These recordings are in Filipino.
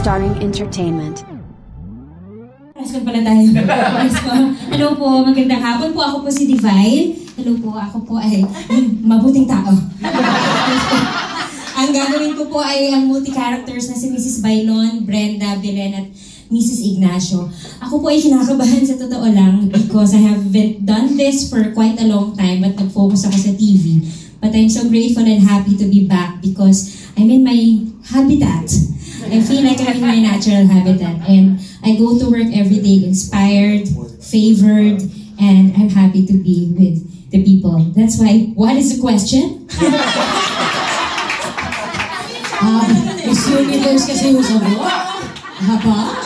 Starring Entertainment. Raskan pala tayo. Hello po, magandang hapon po. Ako po si Divine. Hello po, ako po ay mabuting tao. Ang gagawin ko po ay ang multi-characters na si Mrs. Bailon, Brenda, Belen at Mrs. Ignacio. Ako po ay kinakabahan sa totoo lang because I haven't done this for quite a long time but nag-focus ako sa TV. But I'm so grateful and happy to be back because I'm in my habitat. I feel like I'm in my natural habitat and I go to work every day inspired, favored, and I'm happy to be with the people. That's why, what is the question? Miss Universe kasi yung sagot. Haba?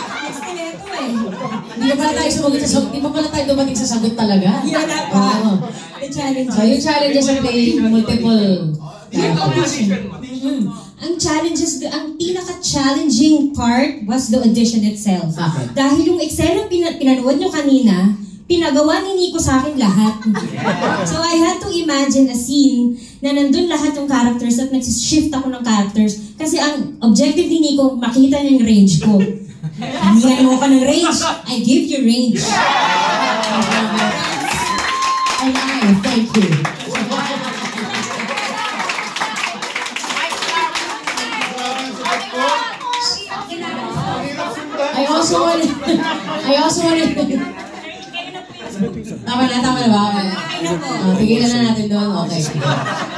Hindi pa pala tayo sumagot sa sagot. Hindi pa pala tayo dumating sa sagot talaga. Yun na pa. The challenges. So yung challenges are playing multiple. Ang challenges, ang pinaka-challenging part was the audition itself. Okay. Dahil yung Excel na pinanood nyo kanina, pinagawa ni Nico sa akin lahat. So I had to imagine a scene na nandun lahat yung characters at nag-shift ako ng characters. Kasi ang objective ni Nico, makita niya yung range ko. Hindi mo ka ng range, I give you range. And I thank you. I also wanted Tama na ba? Tigilan na natin doon. Okay.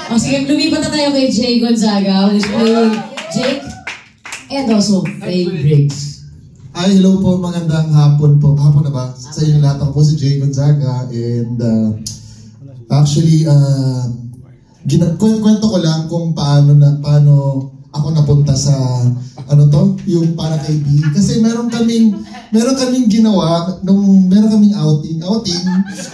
O sige, lumipat na tayo kay Jay Gonzaga, who's playing Jake and also playing Briggs. Hi, hello po, magandang hapon po. Hapon na ba? Sa inyo lahat, ako po si Jay Gonzaga and actually, kwento ko lang kung paano ako napunta sa yung para kay B. Kasi meron kaming ginawa meron kaming outing.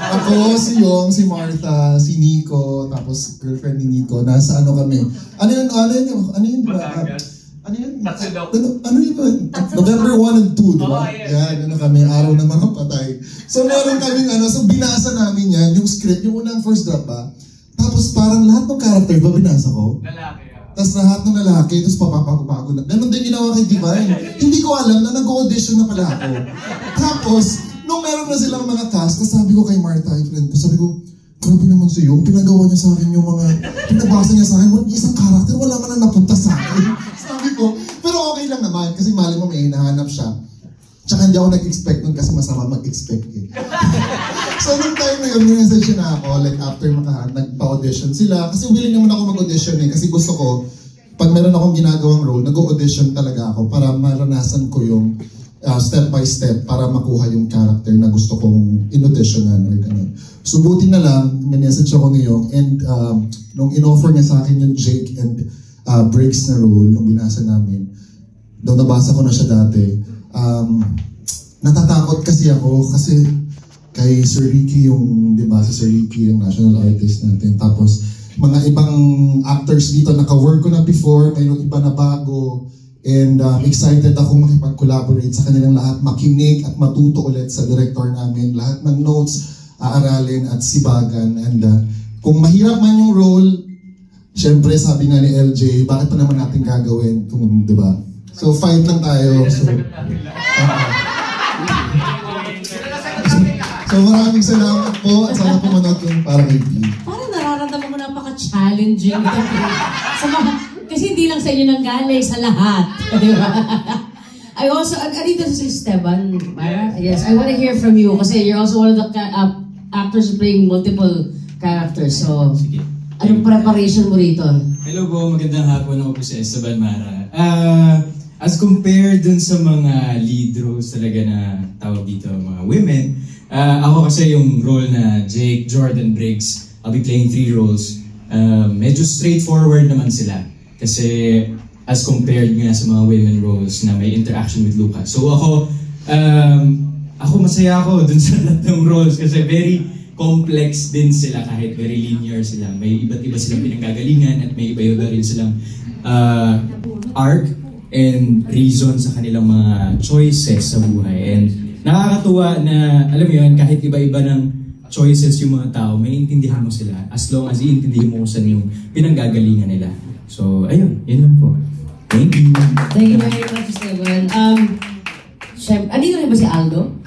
Ako, si Yong, si Martha, si Nico, tapos girlfriend ni Nico. Nasa kami. Ano yun, di ba? November 1 and 2, di ba? Yan, kami, araw ng mga patay. So meron kaming so binasa namin yan, yung script, yung unang first draft ba? Tapos parang lahat ng character ba binasa ko? Lalaki. Tapos lahat ng lalaki, tapos papapago na. Ganon din ginawa kay Divine. Hindi ko alam na nag-audition na pala ako. Tapos, nung meron na silang mga cast, sabi ko kay Martha, yung friend ko, sabi ko, grabe naman siya yung pinagawa niya sa akin yung mga, pinabasa niya sa akin, isang karakter, wala man na napunta sa akin. Sabi ko, pero okay lang naman, kasi mali mo may hinahanap siya. Tsaka hindi ako nag-expect nun kasi masama mag-expect eh. So nung time na yun, message na ako, like after nagpa-audition sila. Kasi willing naman ako mag-audition eh. Kasi gusto ko, pag meron akong ginagawang role, nag-audition talaga ako para maranasan ko yung step by step para makuha yung character na gusto kong in-auditionan or gano'n. So buti na lang, may message ako ngayon. And nung in-offer niya sa akin yung Jake and Briggs na role, nung binasa namin, daw nabasa ko na siya dati. Natatakot kasi ako kasi kay Sir Ricky yung, di ba, si Sir Ricky yung national artist natin. Tapos mga ibang actors dito, naka-work ko na before, mayroong iba na bago. And excited ako makipag-collaborate sa kanilang lahat, makinig at matuto ulit sa director namin. Lahat ng notes, aaralin at sibagan. And kung mahirap man yung role, syempre sabi nga ni LJ, bakit pa naman natin gagawin? Kung, di ba? So fight lang tayo. So maraming salamat po at sana po manood yung para kay B. Parang nararamdaman ko napaka-challenging ito. Kasi hindi lang sa inyo nang galing, sa lahat. Di ba? I also, dito si Esteban, Mara? Yes, I want to hear from you kasi you're also one of the actors playing multiple characters. So, anong preparation mo rito? Hello po, magandang hapon. Ako po si Esteban, Mara. As compared dun sa mga lead roles talaga na tawag dito, mga women, ako kasi yung role na Jake, Jordan, Briggs, I'll be playing 3 roles. Medyo straightforward naman sila. Kasi as compared nga sa mga women roles na may interaction with Luca. So ako masaya ako dun sa lahat ng roles kasi very complex din sila kahit very linear sila. May iba't iba silang pinanggagalingan at may iba-iba rin silang arc and reason sa kanilang mga choices sa buhay. And nakakatuwa na, alam mo yun, kahit iba-iba ng choices yung mga tao, may intindihan mo sila as long as iintindihan mo kung saan yung pinanggagalingan nila. So, ayun, yun lang po. Thank you. Thank you very much, Esteban. Andito rin ba si Aldo?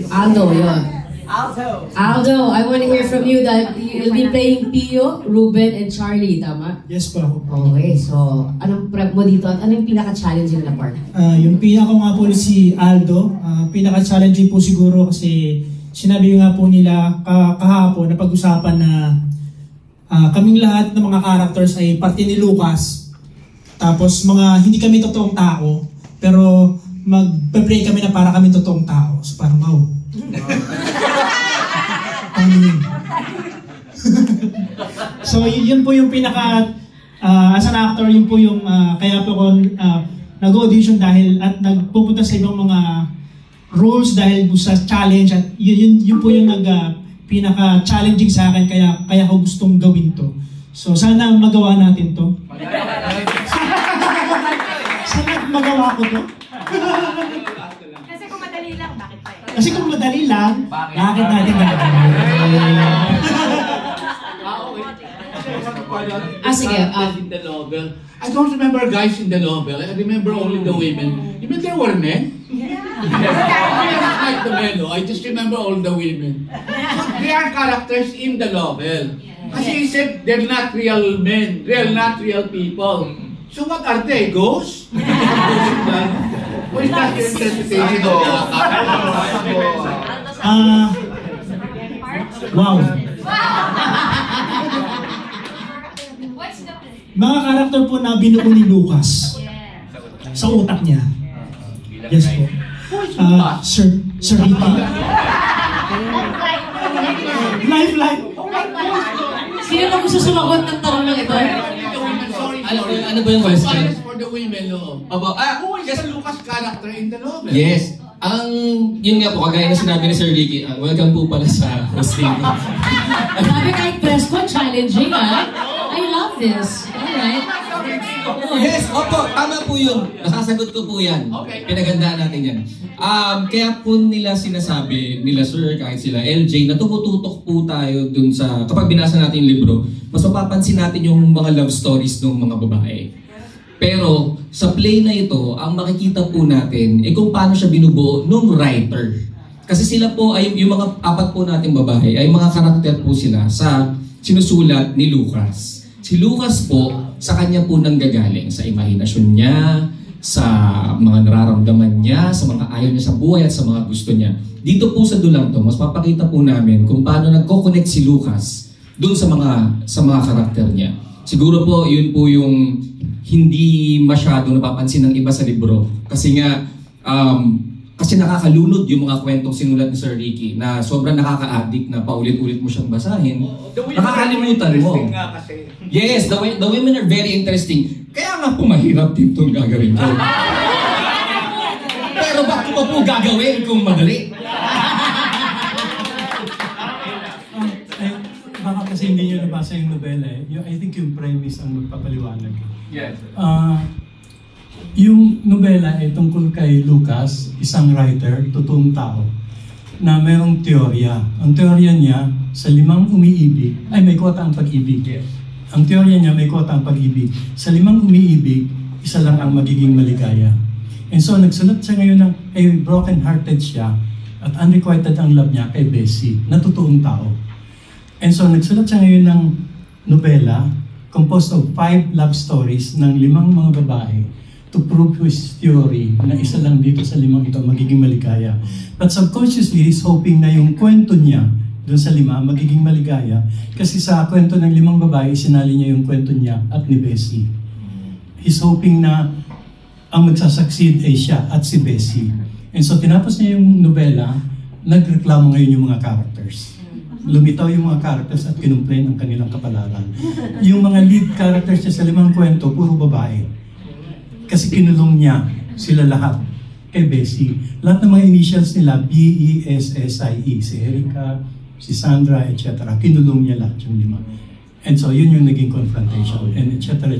Aldo, yun. Aldo, I want to hear from you that you'll be playing Pio, Ruben, and Charlie, tama? Yes po. Okay, so anong prep mo dito at ano yung pinaka-challenging na part? Yung pinaka nga po si Aldo, pinaka-challenging po siguro kasi sinabi nga po nila kahapon na pag-usapan na kaming lahat ng mga characters ay parte ni Lucas. Tapos hindi kami totoong tao, pero mag-play kami na para kami totoong tao. So parang wow. So yun po yung pinaka as an actor, yun po yung kaya po ako nag-audition dahil at nagpupunta sa ibang mga roles dahil po sa challenge at yun po yung pinaka-challenging sa akin kaya ko gustong gawin to. So sana magawa natin to. Sana magawa ko to. Kasi kung madali lang, bakit pa eh? Kasi kung madali lang, bakit natin gagawin? Sige. In the novel. I don't remember guys in the novel. I remember only the women. Even there were men? I don't like the men, no? I just remember all the women. But they are characters in the novel. Kasi he said they're not real men. They're not real people. So what are they? Ghosts? Or is that your interpretation of the Wow. Mga karakter po na binuo ni Lucas sa utak niya. Yes po. Sir Ricky. Lifeline. Sino na gusto sumagot ng tanong ng ito? Ano ba yung question? For the women, no? Who is the Lucas character in the novel? Yes. Yun nga po, kagaya na sinabi ni Sir Ricky, welcome po pala sa hosting. Sabi kahit press ko, challenging I love this. Alright. Yes, opo, tama po yun. Nasasagot ko po yan. Okay. Pinagandaan natin yan. Kaya po nila sinasabi, nila Sir, kahit sila LJ, na tumututok po tayo dun sa, kapag binasa natin yung libro, mas mapapansin natin yung mga love stories ng mga babae. Pero sa play na ito, ang makikita po natin kung paano siya binubuo nung writer. Kasi sila po, ay yung mga apat po nating babae, ay mga karakter po sila sa sinusulat ni Lucas. Si Lucas po, sa kanya po nanggagaling, sa imahinasyon niya, sa mga nararamdaman niya, sa mga ayaw niya sa buhay at sa mga gusto niya. Dito po sa dulang to, mas papakita po namin kung paano nagko-connect si Lucas doon sa mga karakter niya. Siguro po, yun po yung hindi masyadong napapansin ng iba sa libro. Kasi nga, kasi nakakalunod yung mga kwentong sinulat ni Sir Ricky na sobrang nakaka-addict na paulit-ulit mo siyang basahin. Nakakalimutan mo. Yes, the women are very interesting. Kaya nga po mahirap din itong gagawin ko. Pero bakit ko po gagawin kung madali? Baka kasi hindi nyo nabasa yung nobela I think yung premise ang magpapaliwanag. Yes. Yung nobela ay tungkol kay Lucas, isang writer, totoong tao, na mayroong teorya. Ang teorya niya, sa 5 umiibig, may kota ang pag-ibig. Ang teorya niya, may kota ang pag-ibig. Sa 5 umiibig, isa lang ang magiging maligaya. And so, nagsulat siya ngayon ng, broken-hearted siya, at unrequited ang love niya kay Bessie, na totoong tao. And so, nagsulat siya ngayon ng nobela, composed of 5 love stories ng 5 mga babae, to prove his theory na isa lang dito sa 5 ito magiging maligaya. But subconsciously, he's hoping na yung kwento niya doon sa 5 magiging maligaya kasi sa kwento ng 5 babae, sinali niya yung kwento niya at ni Bessie. He's hoping na ang magsasucceed ay siya at si Bessie. And so tinapos niya yung nobela, nagreklamo ngayon yung mga characters. Lumitaw yung mga characters at kinumplain ang kanilang kapalaran. Yung mga lead characters niya sa 5 kwento, puro babae. Kasi kinulong niya sila lahat kay Bessie. Lahat ng mga initials nila, B-E-S-S-I-E. Si Erica, si Sandra, etc. Kinulong niya lahat yung 5. And so, yun yung naging confrontation, and etc.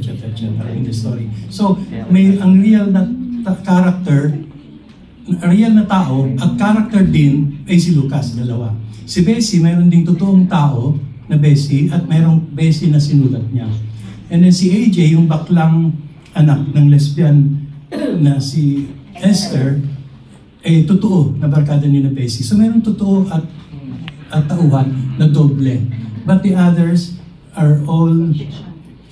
in the story. So, may ang real na character, real na tao, at character din ay si Lucas, dalawa. Si Bessie, mayroon ding totoong tao na Bessie, at mayroong Bessie na sinulat niya. And then si AJ, yung baklang anak ng lesbian na si Esther, totoo na barkada ni na Bessie. So meron totoo at tauhan na doble. But the others are all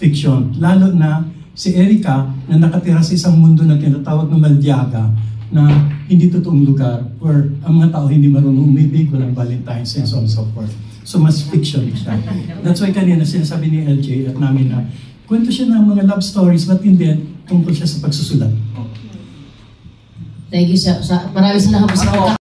fiction. Lalo na si Erica na nakatira sa isang mundo na tinatawag na Maldiaga, na hindi totoong lugar where ang mga tao hindi marunong umibig, walang Valentine's and so on and so forth. So mas fiction siya. That's why kanina sinasabi ni LJ at namin na kwento siya ng mga love stories but in the end, tungkol siya sa pagsusulat. Thank you sa marami salamat po sa